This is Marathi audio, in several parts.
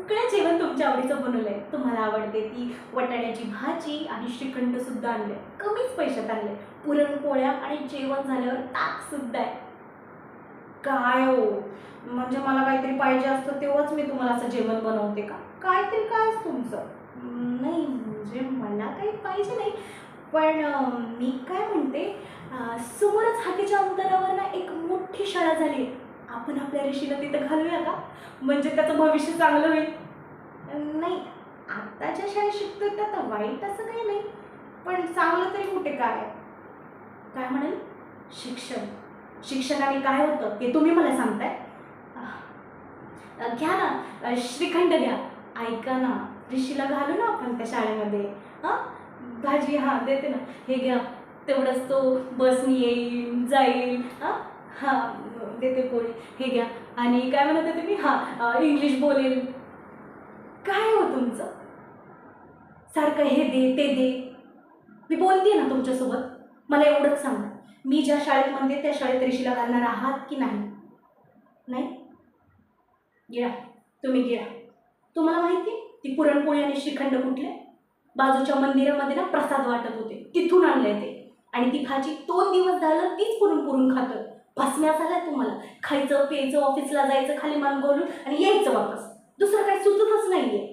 सगळं जेवण तुमच्या आवडीचं बनवलंय. तुम्हाला आवडते ती वाटाण्याची भाजी आणि श्रीखंड सुद्धा आणलंय. कमीच पैशात आणलंय. पुरणपोळ्या आणि जेवण झाल्यावर ताक सुद्धा आहे. काय हो, म्हणजे मला काहीतरी पाहिजे असतं तेव्हाच मी तुम्हाला असं जेवण बनवते का? काहीतरी काय असतं तुमचं? नाही म्हणजे मला काही पाहिजे नाही, पण मी काय म्हणते, समोरच हाकेच्या अंतरावर ना एक मोठी शाळा झाली. आपण आपल्या ऋषीला तिथं घालूया का? म्हणजे त्याचं भविष्य चांगलं होईल. नाही, आता ज्या शाळेत शिकतोय त्यात वाईट असं काही नाही, पण चांगलं तरी कुठे काय? काय म्हणाल? शिक्षण. शिक्षणाने काय होतं ते तुम्ही मला सांगताय? घ्या ना, श्रीखंड घ्या. ऐका ना, ऋषीला घालू ना आपण त्या शाळेमध्ये. हां, भाजी हां देते ना. हे घ्या. तेवढंच तो बसनी येईल, जाईल. हां हां, देते पोळी. हे घ्या. आणि काय म्हणत होते तुम्ही? हां, इंग्लिश बोलेल. काय हो तुमचं? सारखं हे दे, ते दे. मी बोलते ना तुमच्यासोबत. मला एवढंच सांगा, मी ज्या शाळेत म्हणते त्या शाळेत ऋषीला घालणार आहात की नाही? नाही? गिळा. तुम्ही गिळा. तुम्हाला माहिती आहे ती पुरणपोळी आणि श्रीखंड कुठले? बाजूच्या मंदिरामध्ये ना प्रसाद वाटत होते, तिथून आणले ते. आणि ती भाजी 2 दिवस झालं तीच पुरून पुरून खातं. भस्म्या झाल्या तुम्हाला. खायचं प्यायचं, ऑफिसला जायचं, खाली मान घालून आणि यायचं वापस. दुसरं काही सुचतच नाहीये.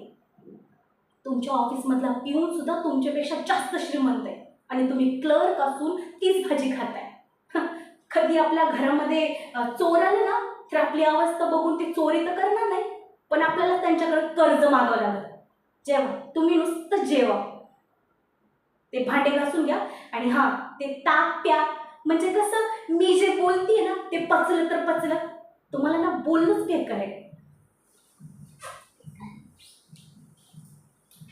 तुमच्या ऑफिसमधला पिऊन सुद्धा तुमच्यापेक्षा जास्त श्रीमंत आहे आणि तुम्ही क्लर्क असून तीच भाजी खाताय. हं, कधी आपल्या घरामध्ये चोर आले ना, तर आपली अवस्था बघून ते चोरी तर करणार नाही, पण आपल्याला त्यांच्याकडे कर्ज मागावं लागलं. जेवा, तुम्ही नुसतं जेवा. ते भांडे घासून घ्या आणि हां, ते ताक प्या. म्हणजे कसं, मी जे बोलतीये ना ते पचलं तर पचलं. तुम्हाला ना बोलणंच बेकार आहे.